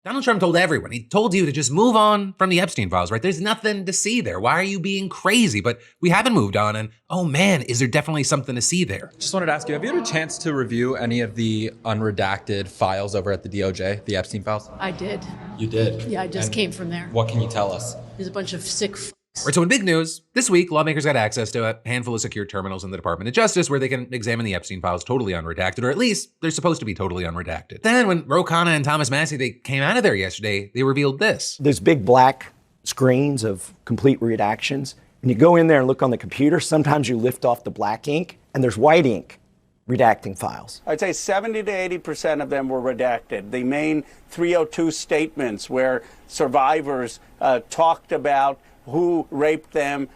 Donald Trump told everyone, he told you to just move on from the Epstein files, right? There's nothing to see there. Why are you being crazy? But we haven't moved on, and oh man, is there definitely something to see there. Just wanted to ask you, have you had a chance to review any of the unredacted files over at the DOJ, the Epstein files? I did. You did? Yeah, I just came from there. What can you tell us? There's a bunch of sick Right, so in big news, this week, lawmakers got access to a handful of secure terminals in the Department of Justice where they can examine the Epstein files totally unredacted, or at least they're supposed to be totally unredacted. Then when Ro Khanna and Thomas Massie, they came out of there yesterday, they revealed this. There's big black screens of complete redactions. When you go in there and look on the computer, sometimes you lift off the black ink and there's white ink redacting files. I'd say 70 to 80% of them were redacted. The main 302 statements where survivors talked about who raped them,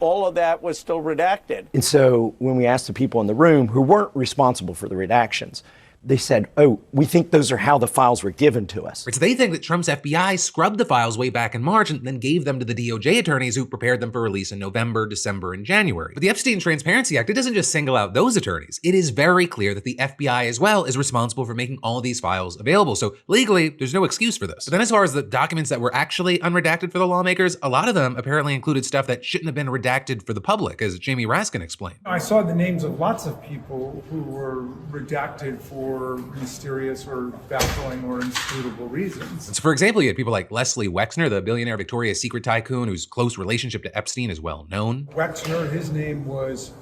all of that was still redacted. And so when we asked the people in the room who weren't responsible for the redactions, they said, oh, we think those are how the files were given to us. Right, so they think that Trump's FBI scrubbed the files way back in March and then gave them to the DOJ attorneys who prepared them for release in November, December, and January. But the Epstein Transparency Act, it doesn't just single out those attorneys. It is very clear that the FBI as well is responsible for making all of these files available. So legally, there's no excuse for this. But then as far as the documents that were actually unredacted for the lawmakers, a lot of them apparently included stuff that shouldn't have been redacted for the public, as Jamie Raskin explained. I saw the names of lots of people who were redacted for mysterious or baffling or inscrutable reasons. So for example, you had people like Leslie Wexner, the billionaire Victoria's Secret tycoon whose close relationship to Epstein is well known. Wexner, his name was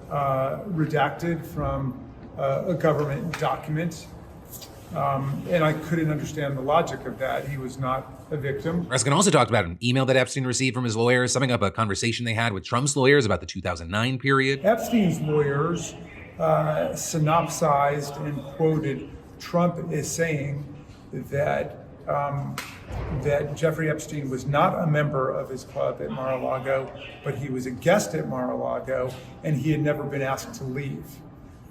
redacted from a government document. And I couldn't understand the logic of that. He was not a victim. Raskin also talked about an email that Epstein received from his lawyers, summing up a conversation they had with Trump's lawyers about the 2009 period. Epstein's lawyers synopsized and quoted Trump as saying that that Jeffrey Epstein was not a member of his club at Mar-a-Lago, but he was a guest at Mar-a-Lago, and he had never been asked to leave.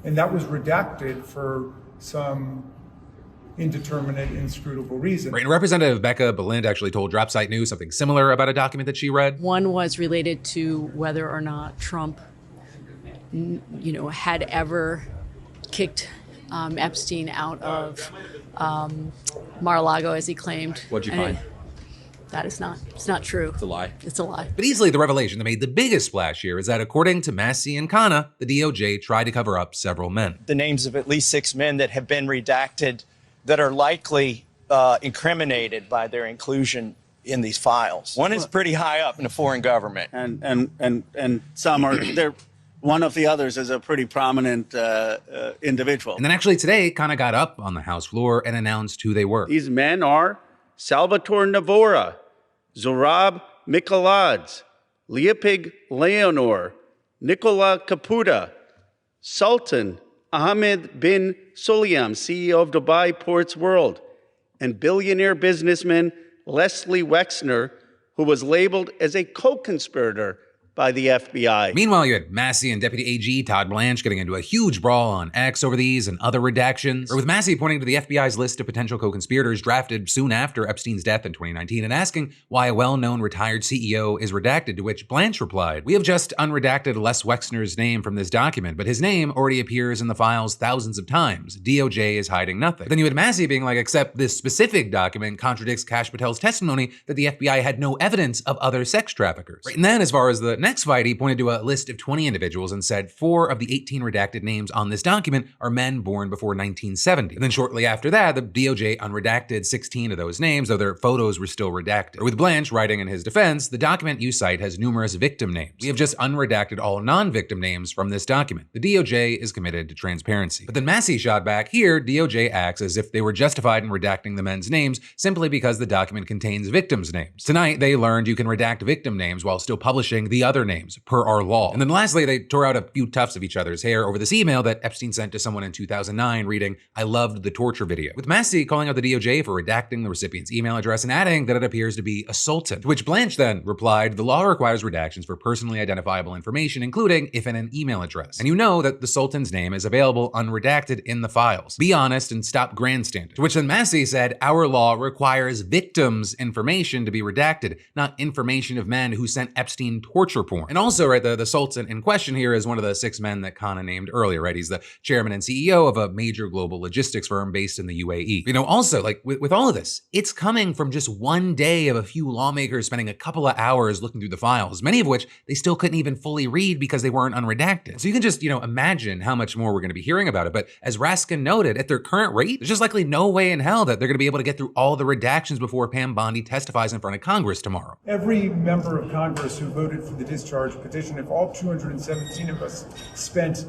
And that was redacted for some indeterminate, inscrutable reason. Right, and Representative Becca Balint actually told Dropsite News something similar about a document that she read. One was related to whether or not Trump, had ever kicked Epstein out of Mar-a-Lago, as he claimed. What'd you find? It's not true. It's a lie. It's a lie. But easily the revelation that made the biggest splash here is that according to Massie and Khanna, the DOJ tried to cover up several men. The names of at least 6 men that have been redacted that are likely incriminated by their inclusion in these files. One is pretty high up in a foreign government. And some are there. One of the others is a pretty prominent individual. And then actually today, Khanna got up on the House floor and announced who they were. These men are Salvatore Navora, Zorab Mikaladze, Leopig Leonor, Nicola Caputa, Sultan Ahmed bin Sulayem, CEO of Dubai Ports World, and billionaire businessman Leslie Wexner, who was labeled as a co-conspirator by the FBI. Meanwhile, you had Massie and Deputy AG Todd Blanche getting into a huge brawl on X over these and other redactions, or with Massie pointing to the FBI's list of potential co-conspirators drafted soon after Epstein's death in 2019 and asking why a well-known retired CEO is redacted, to which Blanche replied, "We have just unredacted Les Wexner's name from this document, but his name already appears in the files thousands of times. DOJ is hiding nothing." But then you had Massie being like, except this specific document contradicts Kash Patel's testimony that the FBI had no evidence of other sex traffickers. Right, and then as far as the next fight, he pointed to a list of 20 individuals and said 4 of the 18 redacted names on this document are men born before 1970. And then shortly after that, the DOJ unredacted 16 of those names, though their photos were still redacted. Or with Blanche writing in his defense, the document you cite has numerous victim names. We have just unredacted all non-victim names from this document. The DOJ is committed to transparency. But then Massie shot back, here, DOJ acts as if they were justified in redacting the men's names simply because the document contains victims' names. Tonight, they learned you can redact victim names while still publishing the other names per our law. And then lastly, they tore out a few tufts of each other's hair over this email that Epstein sent to someone in 2009 reading, "I loved the torture video," with Massie calling out the DOJ for redacting the recipient's email address and adding that it appears to be a sultan. To which Blanche then replied, "The law requires redactions for personally identifiable information, including if in an email address. And you know that the sultan's name is available unredacted in the files. Be honest and stop grandstanding." To which then Massie said, "Our law requires victims' information to be redacted, not information of men who sent Epstein torture porn. And also, right, the Sultan in question here is one of the 6 men that Khanna named earlier, right? He's the chairman and CEO of a major global logistics firm based in the UAE. You know, also, like with all of this, it's coming from just one day of a few lawmakers spending a couple of hours looking through the files, many of which they still couldn't even fully read because they weren't unredacted. So you can just, imagine how much more we're going to be hearing about it. But as Raskin noted, at their current rate, there's just likely no way in hell that they're going to be able to get through all the redactions before Pam Bondi testifies in front of Congress tomorrow. Every member of Congress who voted for the discharge petition, if all 217 of us spent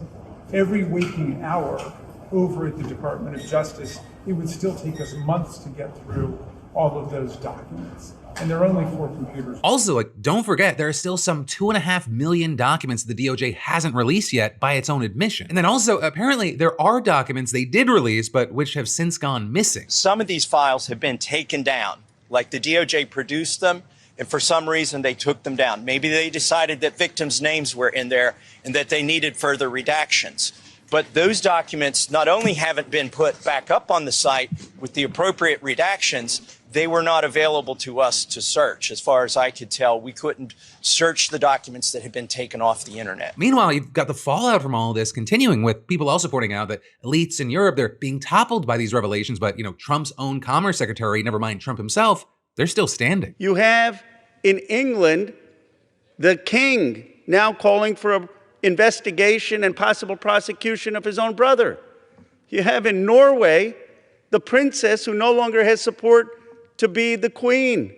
every waking hour over at the Department of Justice, it would still take us months to get through all of those documents. And there are only 4 computers. Also, don't forget, there are still some 2.5 million documents the DOJ hasn't released yet by its own admission. And then also, apparently, there are documents they did release, but which have since gone missing. Some of these files have been taken down, like the DOJ produced them, and for some reason they took them down. Maybe they decided that victims' names were in there and that they needed further redactions. But those documents not only haven't been put back up on the site with the appropriate redactions, they were not available to us to search. As far as I could tell, we couldn't search the documents that had been taken off the internet. Meanwhile, you've got the fallout from all of this continuing, with people also pointing out that elites in Europe, they're being toppled by these revelations, but Trump's own Commerce Secretary, never mind Trump himself, they're still standing. You have in England the king now calling for an investigation and possible prosecution of his own brother. You have in Norway the princess who no longer has support to be the queen.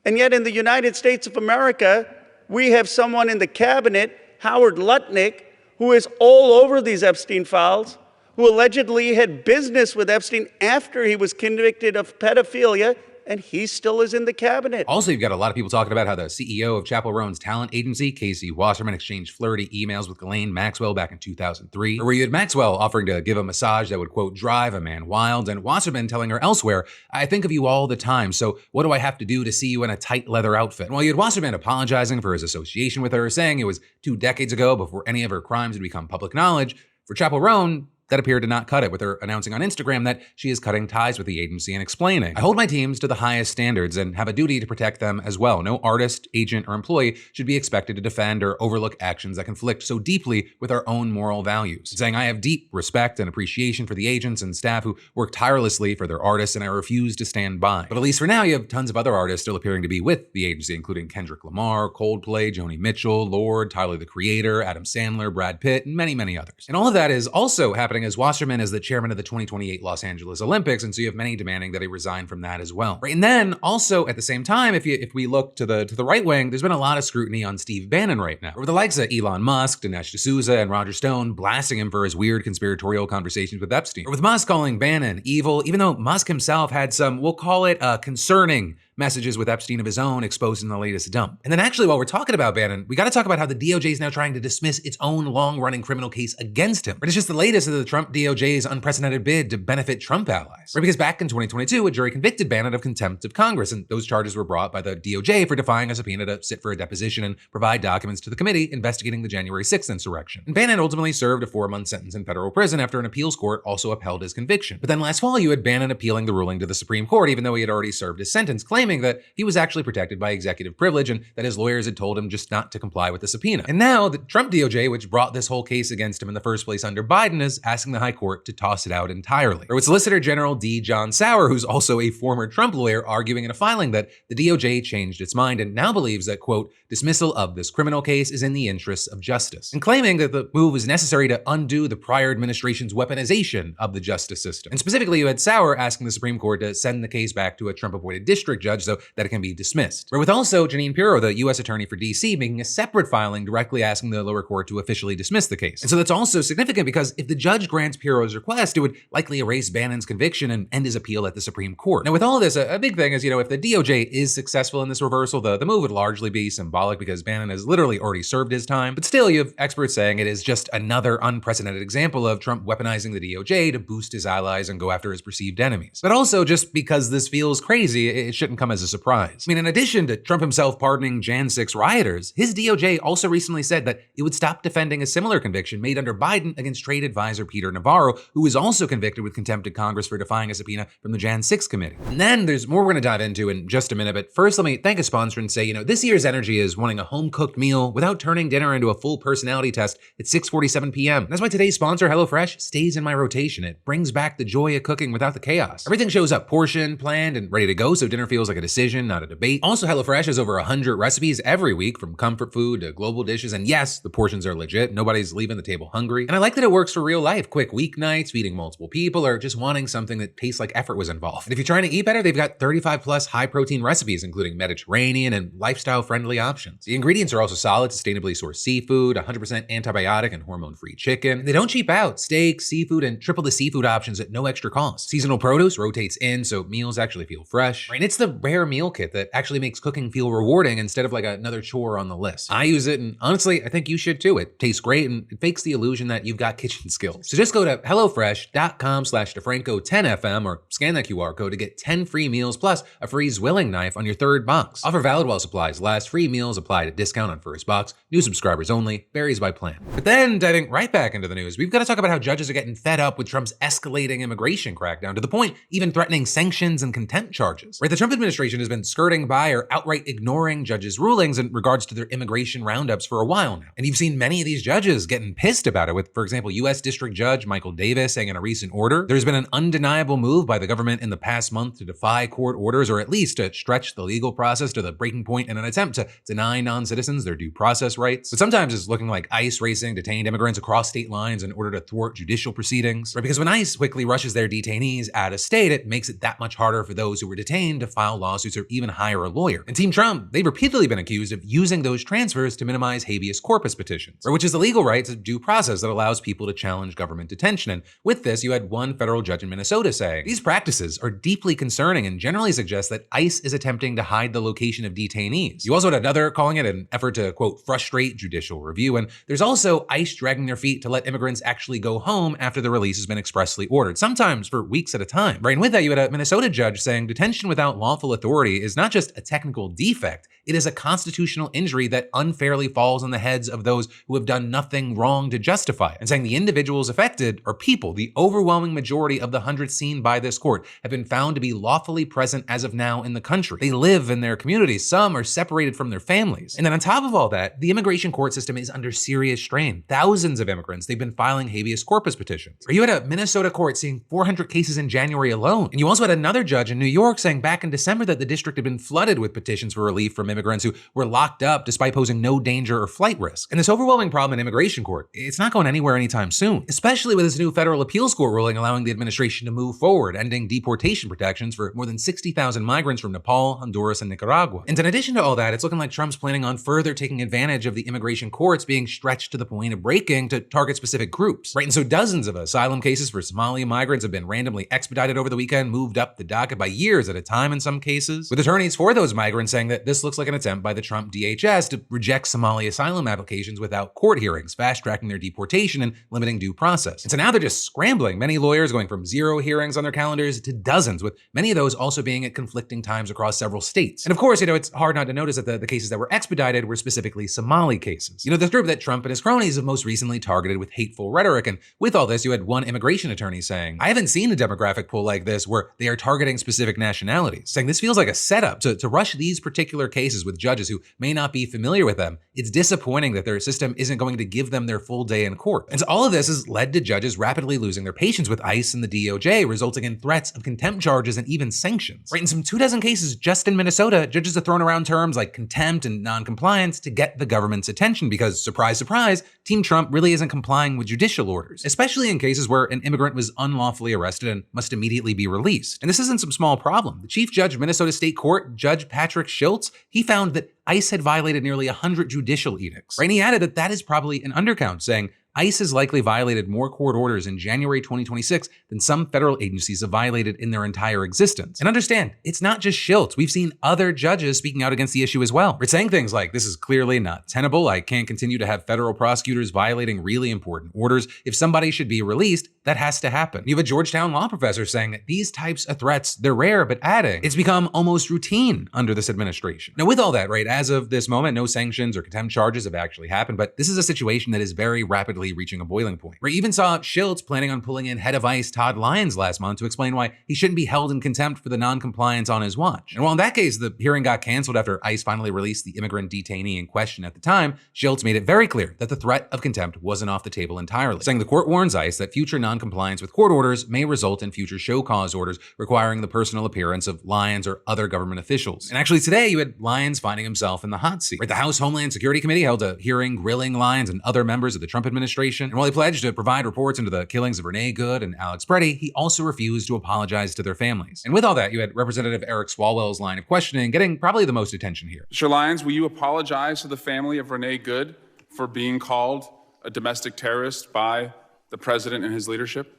And yet in the United States of America, we have someone in the cabinet, Howard Lutnick, who is all over these Epstein files, who allegedly had business with Epstein after he was convicted of pedophilia, and he still is in the cabinet. Also, you've got a lot of people talking about how the CEO of Chappell Roan's talent agency, Casey Wasserman, exchanged flirty emails with Ghislaine Maxwell back in 2003, or where you had Maxwell offering to give a massage that would, quote, drive a man wild, and Wasserman telling her elsewhere, I think of you all the time, so what do I have to do to see you in a tight leather outfit? And while you had Wasserman apologizing for his association with her, saying it was 2 decades ago before any of her crimes had become public knowledge, for Chappell Roan, that appeared to not cut it, with her announcing on Instagram that she is cutting ties with the agency and explaining, I hold my teams to the highest standards and have a duty to protect them as well. No artist, agent, or employee should be expected to defend or overlook actions that conflict so deeply with our own moral values. Saying, I have deep respect and appreciation for the agents and staff who work tirelessly for their artists, and I refuse to stand by. But at least for now, you have tons of other artists still appearing to be with the agency, including Kendrick Lamar, Coldplay, Joni Mitchell, Lorde, Tyler the Creator, Adam Sandler, Brad Pitt, and many, many others. And all of that is also happening as Wasserman is the chairman of the 2028 Los Angeles Olympics, and so you have many demanding that he resign from that as well. Right? And then also at the same time, if we look to the right wing, there's been a lot of scrutiny on Steve Bannon right now, with the likes of Elon Musk, Dinesh D'Souza, and Roger Stone blasting him for his weird conspiratorial conversations with Epstein, or with Musk calling Bannon evil, even though Musk himself had some, we'll call it concerning messages with Epstein of his own exposed in the latest dump. And then actually, while we're talking about Bannon, we got to talk about how the DOJ is now trying to dismiss its own long-running criminal case against him. But it's just the latest of the Trump DOJ's unprecedented bid to benefit Trump allies. Right? Because back in 2022, a jury convicted Bannon of contempt of Congress, and those charges were brought by the DOJ for defying a subpoena to sit for a deposition and provide documents to the committee investigating the January 6th insurrection. And Bannon ultimately served a 4-month sentence in federal prison after an appeals court also upheld his conviction. But then last fall, you had Bannon appealing the ruling to the Supreme Court, even though he had already served his sentence, claiming that he was actually protected by executive privilege and that his lawyers had told him just not to comply with the subpoena. And now the Trump DOJ, which brought this whole case against him in the first place under Biden, is asking the high court to toss it out entirely. Or with Solicitor General D. John Sauer, who's also a former Trump lawyer, arguing in a filing that the DOJ changed its mind and now believes that, quote, dismissal of this criminal case is in the interests of justice, and claiming that the move was necessary to undo the prior administration's weaponization of the justice system. And specifically, you had Sauer asking the Supreme Court to send the case back to a Trump-appointed district judge so that it can be dismissed. Or with also Jeanine Pirro, the U.S. Attorney for D.C., making a separate filing directly asking the lower court to officially dismiss the case. And so that's also significant because if the judge grants Pirro's request, it would likely erase Bannon's conviction and end his appeal at the Supreme Court. Now, with all of this, a big thing is, if the DOJ is successful in this reversal, the move would largely be symbolic because Bannon has literally already served his time. But still, you have experts saying it is just another unprecedented example of Trump weaponizing the DOJ to boost his allies and go after his perceived enemies. But also, just because this feels crazy, it shouldn't shouldn't come as a surprise. I mean, in addition to Trump himself pardoning Jan 6 rioters, his DOJ also recently said that it would stop defending a similar conviction made under Biden against trade advisor Peter Navarro, who was also convicted with contempt of Congress for defying a subpoena from the Jan 6 committee. And then there's more we're going to dive into in just a minute, but first let me thank a sponsor and say, this year's energy is wanting a home-cooked meal without turning dinner into a full personality test at 6:47 p.m. And that's why today's sponsor, HelloFresh, stays in my rotation. It brings back the joy of cooking without the chaos. Everything shows up portioned, planned, and ready to go, so dinner feels like a decision, not a debate. Also, HelloFresh has over 100 recipes every week, from comfort food to global dishes, and yes, the portions are legit. Nobody's leaving the table hungry. And I like that it works for real life, quick weeknights, feeding multiple people, or just wanting something that tastes like effort was involved. And if you're trying to eat better, they've got 35 plus high-protein recipes, including Mediterranean and lifestyle-friendly options. The ingredients are also solid, sustainably sourced seafood, 100% antibiotic and hormone-free chicken. They don't cheap out. Steak, seafood, and triple the seafood options at no extra cost. Seasonal produce rotates in, so meals actually feel fresh. And it's the rare meal kit that actually makes cooking feel rewarding instead of like another chore on the list. I use it, and honestly, I think you should too. It tastes great, and it fakes the illusion that you've got kitchen skills. So just go to HelloFresh.com/DeFranco10FM or scan that QR code to get 10 free meals plus a free Zwilling knife on your third box. Offer valid while supplies last. Free meals applied at discount on first box. New subscribers only. Varies by plan. But then, diving right back into the news, we've got to talk about how judges are getting fed up with Trump's escalating immigration crackdown, to the point even threatening sanctions and contempt charges. Right, the Trump administration has been skirting by or outright ignoring judges' rulings in regards to their immigration roundups for a while now. And you've seen many of these judges getting pissed about it, with, for example, U.S. District Judge Michael Davis saying in a recent order, there's been an undeniable move by the government in the past month to defy court orders, or at least to stretch the legal process to the breaking point in an attempt to deny non-citizens their due process rights. But sometimes it's looking like ICE racing detained immigrants across state lines in order to thwart judicial proceedings. Right? Because when ICE quickly rushes their detainees out of state, it makes it that much harder for those who were detained to file lawsuits or even hire a lawyer. And Team Trump, they've repeatedly been accused of using those transfers to minimize habeas corpus petitions, which is the legal right to due process that allows people to challenge government detention. And with this, you had one federal judge in Minnesota saying, these practices are deeply concerning and generally suggest that ICE is attempting to hide the location of detainees. You also had another calling it an effort to, quote, frustrate judicial review. And there's also ICE dragging their feet to let immigrants actually go home after the release has been expressly ordered, sometimes for weeks at a time. Right? And with that, you had a Minnesota judge saying detention without lawful authority is not just a technical defect, it is a constitutional injury that unfairly falls on the heads of those who have done nothing wrong to justify it. And saying the individuals affected are people. The overwhelming majority of the hundreds seen by this court have been found to be lawfully present as of now in the country. They live in their communities. Some are separated from their families. And then on top of all that, the immigration court system is under serious strain. Thousands of immigrants, they've been filing habeas corpus petitions. Or you had a Minnesota court seeing 400 cases in January alone. And you also had another judge in New York saying back in December that the district had been flooded with petitions for relief from immigrants who were locked up despite posing no danger or flight risk. And this overwhelming problem in immigration court, it's not going anywhere anytime soon, especially with this new federal appeals court ruling allowing the administration to move forward, ending deportation protections for more than 60,000 migrants from Nepal, Honduras, and Nicaragua. And in addition to all that, it's looking like Trump's planning on further taking advantage of the immigration courts being stretched to the point of breaking to target specific groups. Right? And so dozens of asylum cases for Somali migrants have been randomly expedited over the weekend, moved up the docket by years at a time in some cases, with attorneys for those migrants saying that this looks like an attempt by the Trump DHS to reject Somali asylum applications without court hearings, fast-tracking their deportation and limiting due process. And so now they're just scrambling, many lawyers going from 0 hearings on their calendars to dozens, with many of those also being at conflicting times across several states. And of course, it's hard not to notice that the cases that were expedited were specifically Somali cases. The group that Trump and his cronies have most recently targeted with hateful rhetoric. And with all this, you had one immigration attorney saying, I haven't seen a demographic poll like this where they are targeting specific nationalities, saying this feels like a setup to rush these particular cases with judges who may not be familiar with them. It's disappointing that their system isn't going to give them their full day in court. And so all of this has led to judges rapidly losing their patience with ICE and the DOJ, resulting in threats of contempt charges and even sanctions. Right? In some 24 cases just in Minnesota, judges have thrown around terms like contempt and non-compliance to get the government's attention because, surprise, surprise, Team Trump really isn't complying with judicial orders, especially in cases where an immigrant was unlawfully arrested and must immediately be released. And this isn't some small problem. The chief judge of Minnesota State Court, Judge Patrick Schultz, he found that ICE had violated nearly 100 judicial edicts. Right? And he added that is probably an undercount, saying ICE has likely violated more court orders in January 2026 than some federal agencies have violated in their entire existence. And understand, it's not just Shilts. We've seen other judges speaking out against the issue as well. We're saying things like, this is clearly not tenable. I can't continue to have federal prosecutors violating really important orders. If somebody should be released, that has to happen. You have a Georgetown law professor saying that these types of threats, they're rare, but adding, it's become almost routine under this administration. Now, with all that, right, as of this moment, no sanctions or contempt charges have actually happened, but this is a situation that is very rapidly reaching a boiling point. We even saw Shilts planning on pulling in head of ICE Todd Lyons last month to explain why he shouldn't be held in contempt for the non-compliance on his watch. And while in that case, the hearing got canceled after ICE finally released the immigrant detainee in question at the time, Shilts made it very clear that the threat of contempt wasn't off the table entirely, saying the court warns ICE that future non-compliance with court orders may result in future show cause orders requiring the personal appearance of Lyons or other government officials. And actually today you had Lyons finding himself in the hot seat. Right, the House Homeland Security Committee held a hearing grilling Lyons and other members of the Trump administration. And while he pledged to provide reports into the killings of Renee Good and Alex Preddy, he also refused to apologize to their families. And with all that, you had Representative Eric Swalwell's line of questioning getting probably the most attention here. Mr. Lyons, will you apologize to the family of Renee Good for being called a domestic terrorist by the president and his leadership?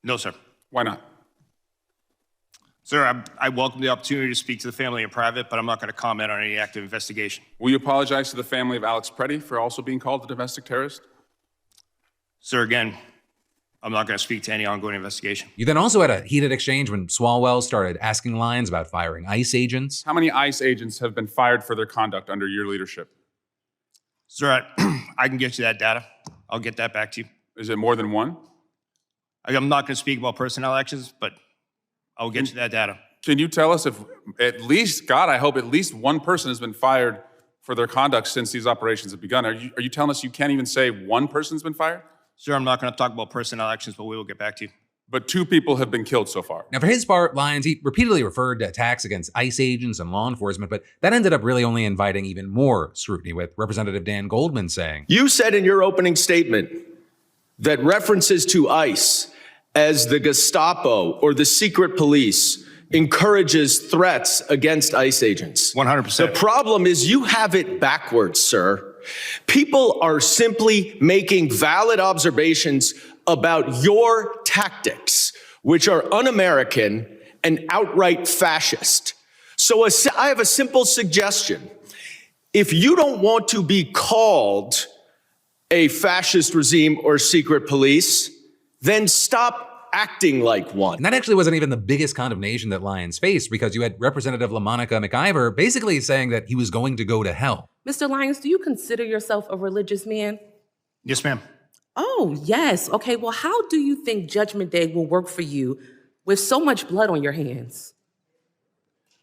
No, sir. Why not? Sir, I welcome the opportunity to speak to the family in private, but I'm not going to comment on any active investigation. Will you apologize to the family of Alex Preddy for also being called a domestic terrorist? Sir, again, I'm not going to speak to any ongoing investigation. You then also had a heated exchange when Swalwell started asking Lyons about firing ICE agents. How many ICE agents have been fired for their conduct under your leadership? Sir, I can get you that data. I'll get that back to you. Is it more than one? I'm not going to speak about personnel actions, but I'll get you that data. Can you tell us if at least, God, I hope at least one person has been fired for their conduct since these operations have begun? Are you telling us you can't even say one person's been fired? Sir, I'm not going to talk about personnel actions, but we will get back to you. But 2 people have been killed so far. Now, for his part, Lyons, he repeatedly referred to attacks against ICE agents and law enforcement, but that ended up really only inviting even more scrutiny, with Representative Dan Goldman saying, "You said in your opening statement that references to ICE as the Gestapo or the secret police encourages threats against ICE agents. 100%. The problem is you have it backwards, sir. People are simply making valid observations about your tactics, which are un-American and outright fascist. So I have a simple suggestion. If you don't want to be called a fascist regime or secret police, then stop acting like one. And that actually wasn't even the biggest condemnation that Lyons faced, because you had Representative LaMonica McIver basically saying that he was going to go to hell. Mr. Lyons, do you consider yourself a religious man? Yes, ma'am. Oh, yes. Okay, well, how do you think Judgment Day will work for you with so much blood on your hands?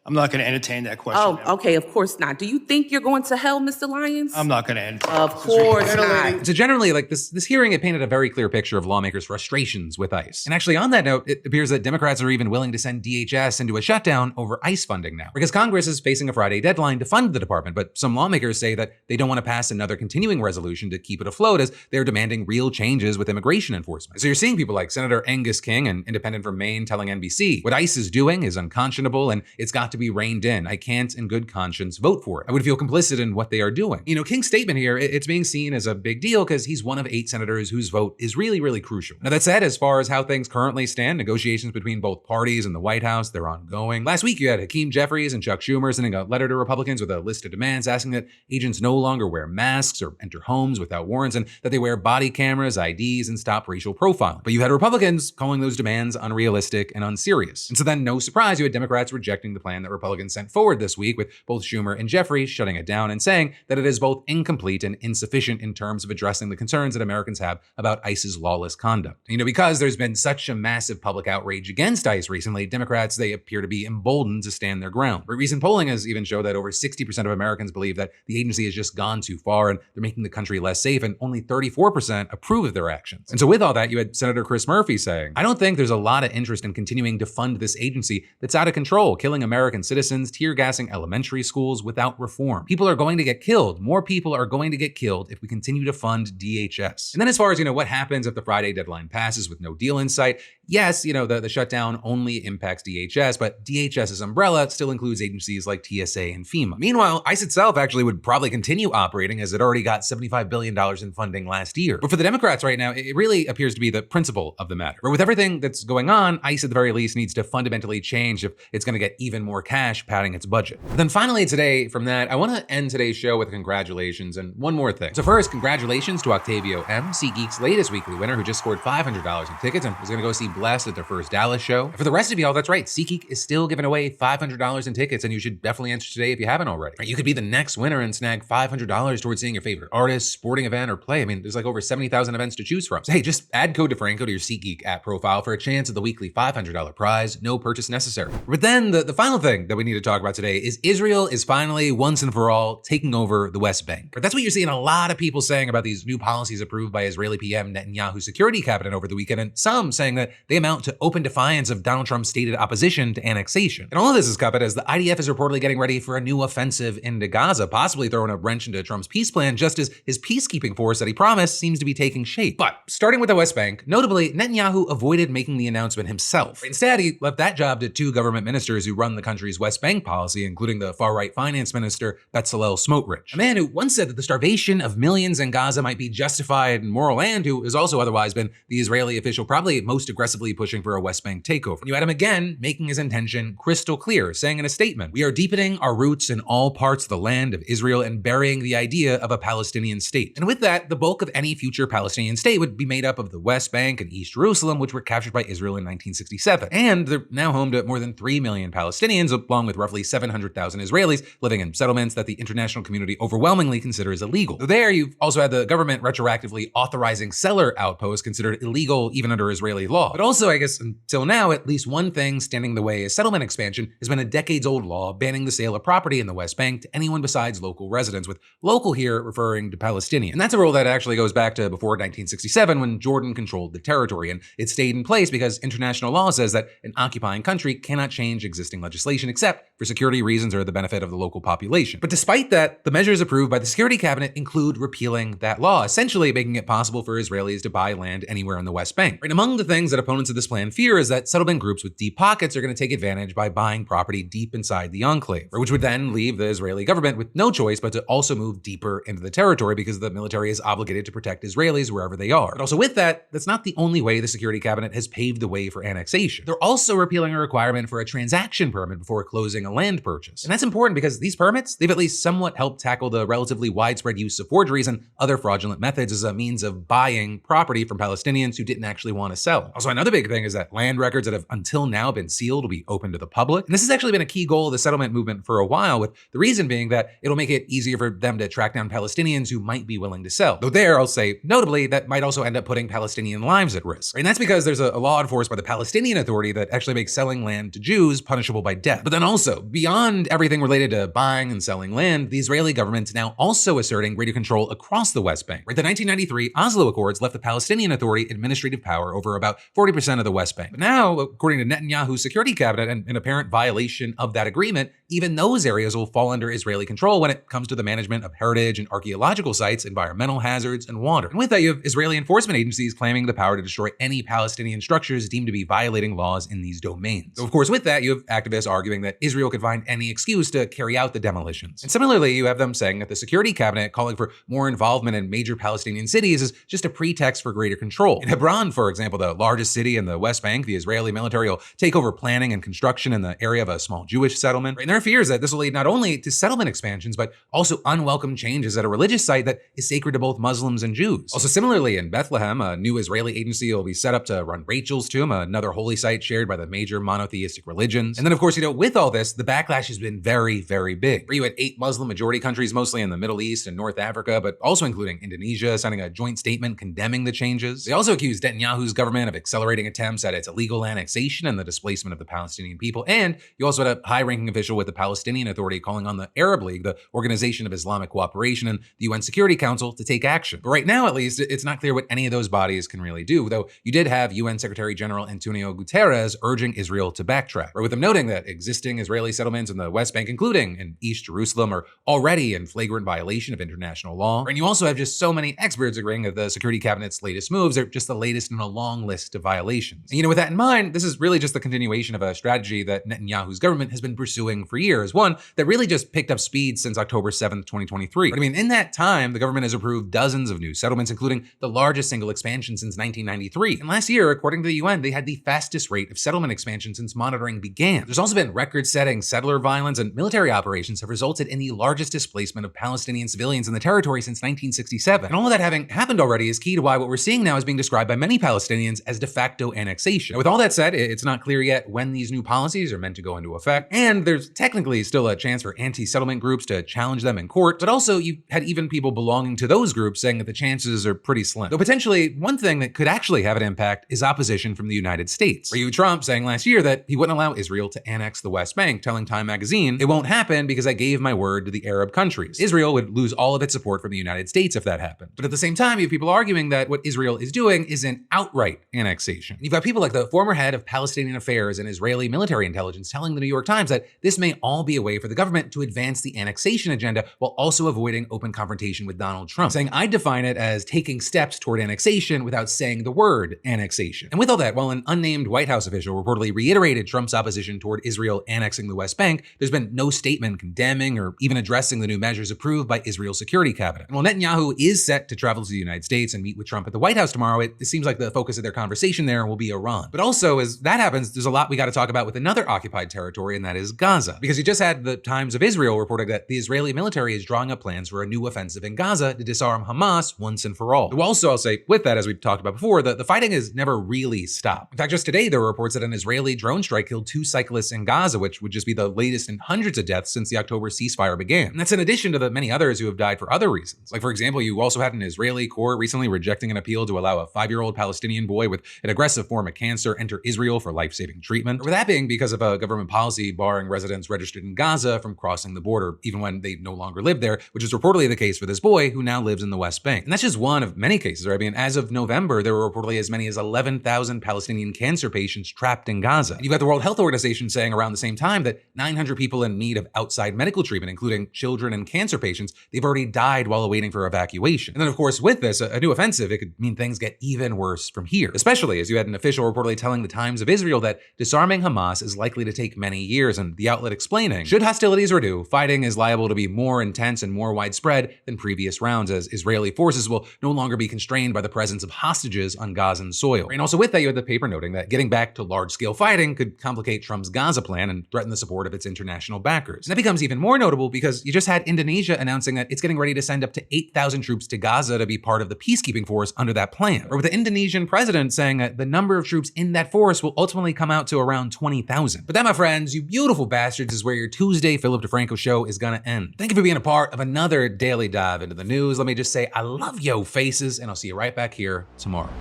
I'm not going to entertain that question. Oh, ma'am. okay, of course not. Do you think you're going to hell, Mr. Lyons? I'm not going to entertain. Of course not. So generally, like this hearing, it painted a very clear picture of lawmakers' frustrations with ICE. And actually, on that note, it appears that Democrats are even willing to send DHS into a shutdown over ICE funding now, because Congress is facing a Friday deadline to fund the department. But some lawmakers say that they don't want to pass another continuing resolution to keep it afloat, as they're demanding real changes with immigration enforcement. So you're seeing people like Senator Angus King, an independent from Maine, telling NBC, what ICE is doing is unconscionable and it's got to be reined in. I can't in good conscience vote for it. I would feel complicit in what they are doing. You know, King's statement here, it's being seen as a big deal because he's one of 8 senators whose vote is really, really crucial. Now that said, as far as how things currently stand, negotiations between both parties and the White House, they're ongoing. Last week, you had Hakeem Jeffries and Chuck Schumer sending a letter to Republicans with a list of demands asking that agents no longer wear masks or enter homes without warrants, and that they wear body cameras, IDs, and stop racial profiling. But you had Republicans calling those demands unrealistic and unserious. And so then, no surprise, you had Democrats rejecting the plan that Republicans sent forward this week, with both Schumer and Jeffries shutting it down and saying that it is both incomplete and insufficient in terms of addressing the concerns that Americans have about ICE's lawless conduct. You know, because there's been such a massive public outrage against ICE recently, Democrats, they appear to be emboldened to stand their ground. Recent polling has even showed that over 60% of Americans believe that the agency has just gone too far and they're making the country less safe, and only 34% approve of their actions. And so with all that, you had Senator Chris Murphy saying, I don't think there's a lot of interest in continuing to fund this agency that's out of control, killing American citizens, tear gassing elementary schools without reform. People are going to get killed. More people are going to get killed if we continue to fund DHS. And then as far as, what happens if the Friday deadline passes with no deal in sight, yes, the shutdown only impacts DHS, but DHS's umbrella still includes agencies like TSA and FEMA. Meanwhile, ICE itself actually would probably continue operating as it already got $75 billion in funding last year. But for the Democrats right now, it really appears to be the principle of the matter. But with everything that's going on, ICE at the very least needs to fundamentally change if it's going to get even more cash padding its budget. But then finally today, from that, I want to end today's show with congratulations and one more thing. So first, congratulations to Octavio M., SeatGeek's latest weekly winner, who just scored $500 in tickets and is going to go see Blessed at their first Dallas show. And for the rest of y'all, that's right, SeatGeek is still giving away $500 in tickets, and you should definitely enter today if you haven't already. Right, you could be the next winner and snag $500 towards seeing your favorite artist, sporting event, or play. I mean, there's like over 70,000 events to choose from. So hey, just add code DeFranco to your SeatGeek app profile for a chance at the weekly $500 prize. No purchase necessary. But then the final thing that we need to talk about today is Israel is finally, once and for all, taking over the West Bank. But that's what you're seeing a lot of people saying about these new policies approved by Israeli PM Netanyahu's security cabinet over the weekend, and some saying that they amount to open defiance of Donald Trump's stated opposition to annexation. And all of this is covered as the IDF is reportedly getting ready for a new offensive into Gaza, possibly throwing a wrench into Trump's peace plan, just as his peacekeeping force that he promised seems to be taking shape. But starting with the West Bank, notably, Netanyahu avoided making the announcement himself. Instead, he left that job to two government ministers who run the country's West Bank policy, including the far-right finance minister, Bezalel Smotrich, a man who once said that the starvation of millions in Gaza might be justified and moral, and who has also otherwise been the Israeli official probably most aggressively pushing for a West Bank takeover. And you had him again making his intention crystal clear, saying in a statement, "We are deepening our roots in all parts of the land of Israel and burying the idea of a Palestinian state." And with that, the bulk of any future Palestinian state would be made up of the West Bank and East Jerusalem, which were captured by Israel in 1967. And they're now home to more than 3 million Palestinians, along with roughly 700,000 Israelis living in settlements that the international community overwhelmingly considers illegal. So there, you've also had the government retroactively authorizing seller outposts considered illegal even under Israeli law. But also, I guess, until now, at least one thing standing in the way is settlement expansion has been a decades-old law banning the sale of property in the West Bank to anyone besides local residents, with local here referring to Palestinians. And that's a rule that actually goes back to before 1967 when Jordan controlled the territory, and it stayed in place because international law says that an occupying country cannot change existing legislation except for security reasons or the benefit of the local population. But despite that, the measures approved by the Security Cabinet include repealing that law, essentially making it possible for Israelis to buy land anywhere in the West Bank. And among the things that opponents of this plan fear is that settlement groups with deep pockets are going to take advantage by buying property deep inside the enclave, which would then leave the Israeli government with no choice but to also move deeper into the territory because the military is obligated to protect Israelis wherever they are. But also with that, that's not the only way the Security Cabinet has paved the way for annexation. They're also repealing a requirement for a transaction permit before closing a land purchase. And that's important because these permits, they've at least somewhat helped tackle the relatively widespread use of forgeries and other fraudulent methods as a means of buying property from Palestinians who didn't actually want to sell. Also, another big thing is that land records that have until now been sealed will be open to the public. And this has actually been a key goal of the settlement movement for a while, with the reason being that it'll make it easier for them to track down Palestinians who might be willing to sell. Though there, I'll say, notably, that might also end up putting Palestinian lives at risk. And that's because there's a law enforced by the Palestinian Authority that actually makes selling land to Jews punishable by death. But then also, beyond everything related to buying and selling land, the Israeli government's now also asserting greater control across the West Bank. Right, the 1993 Oslo Accords left the Palestinian Authority administrative power over about 40% of the West Bank. But now, according to Netanyahu's security cabinet, and in apparent violation of that agreement, even those areas will fall under Israeli control when it comes to the management of heritage and archaeological sites, environmental hazards, and water. And with that, you have Israeli enforcement agencies claiming the power to destroy any Palestinian structures deemed to be violating laws in these domains. So of course, with that, you have activists arguing that Israel could find any excuse to carry out the demolitions. And similarly, you have them saying that the security cabinet calling for more involvement in major Palestinian cities is just a pretext for greater control. In Hebron, for example, the largest city in the West Bank, the Israeli military will take over planning and construction in the area of a small Jewish settlement. And there are fears that this will lead not only to settlement expansions, but also unwelcome changes at a religious site that is sacred to both Muslims and Jews. Also similarly, in Bethlehem, a new Israeli agency will be set up to run Rachel's tomb, another holy site shared by the major monotheistic religions. And then of course, with all this, the backlash has been very, very big. You had 8 Muslim majority countries, mostly in the Middle East and North Africa, but also including Indonesia, signing a joint statement condemning the changes. They also accused Netanyahu's government of accelerating attempts at its illegal annexation and the displacement of the Palestinian people. And you also had a high-ranking official with the Palestinian Authority calling on the Arab League, the Organization of Islamic Cooperation, and the UN Security Council to take action. But right now, at least, it's not clear what any of those bodies can really do, though you did have UN Secretary General Antonio Guterres urging Israel to backtrack, with him noting that existing Israeli settlements in the West Bank, including in East Jerusalem, are already in flagrant violation of international law. And you also have just so many experts agreeing that the Security Cabinet's latest moves are just the latest in a long list of violations violations. And with that in mind, this is really just the continuation of a strategy that Netanyahu's government has been pursuing for years, one that really just picked up speed since October 7th, 2023. But in that time, the government has approved dozens of new settlements, including the largest single expansion since 1993. And last year, according to the UN, they had the fastest rate of settlement expansion since monitoring began. There's also been record-setting settler violence, and military operations have resulted in the largest displacement of Palestinian civilians in the territory since 1967. And all of that having happened already is key to why what we're seeing now is being described by many Palestinians as de facto annexation. Now, with all that said, it's not clear yet when these new policies are meant to go into effect, and there's technically still a chance for anti-settlement groups to challenge them in court, but also you had even people belonging to those groups saying that the chances are pretty slim. Though potentially, one thing that could actually have an impact is opposition from the United States. Where Trump saying last year that he wouldn't allow Israel to annex the West Bank, telling Time magazine, "It won't happen because I gave my word to the Arab countries." Israel would lose all of its support from the United States if that happened. But at the same time, you have people arguing that what Israel is doing is an outright annexation. You've got people like the former head of Palestinian affairs and Israeli military intelligence telling the New York Times that this may all be a way for the government to advance the annexation agenda while also avoiding open confrontation with Donald Trump, saying, "I define it as taking steps toward annexation without saying the word annexation." And with all that, while an unnamed White House official reportedly reiterated Trump's opposition toward Israel annexing the West Bank, there's been no statement condemning or even addressing the new measures approved by Israel's security cabinet. And while Netanyahu is set to travel to the United States and meet with Trump at the White House tomorrow, it seems like the focus of their conversation there will be Iran. But also, as that happens, there's a lot we got to talk about with another occupied territory, and that is Gaza. Because you just had the Times of Israel reporting that the Israeli military is drawing up plans for a new offensive in Gaza to disarm Hamas once and for all. Though also, I'll say, with that, as we've talked about before, the fighting has never really stopped. In fact, just today, there were reports that an Israeli drone strike killed 2 cyclists in Gaza, which would just be the latest in hundreds of deaths since the October ceasefire began. And that's in addition to the many others who have died for other reasons. Like, for example, you also had an Israeli court recently rejecting an appeal to allow a 5-year-old Palestinian boy with an aggressive form of cancer enter Israel for life-saving treatment. Or that being because of a government policy barring residents registered in Gaza from crossing the border, even when they no longer live there, which is reportedly the case for this boy who now lives in the West Bank. And that's just one of many cases, right? As of November, there were reportedly as many as 11,000 Palestinian cancer patients trapped in Gaza. And you've got the World Health Organization saying around the same time that 900 people in need of outside medical treatment, including children and cancer patients, they've already died while awaiting for evacuation. And then, of course, with this, a new offensive, it could mean things get even worse from here, especially as you had an official reportedly telling the Times of Israel that disarming Hamas is likely to take many years, and the outlet explaining, should hostilities renew, fighting is liable to be more intense and more widespread than previous rounds, as Israeli forces will no longer be constrained by the presence of hostages on Gazan soil. And also with that, you had the paper noting that getting back to large-scale fighting could complicate Trump's Gaza plan and threaten the support of its international backers. And that becomes even more notable because you just had Indonesia announcing that it's getting ready to send up to 8,000 troops to Gaza to be part of the peacekeeping force under that plan. Or with the Indonesian president saying that the number of troops in that force will ultimately come out to around 20,000. But that, my friends, you beautiful bastards, is where your Tuesday Philip DeFranco show is gonna end. Thank you for being a part of another daily dive into the news. Let me just say, I love yo faces, and I'll see you right back here tomorrow.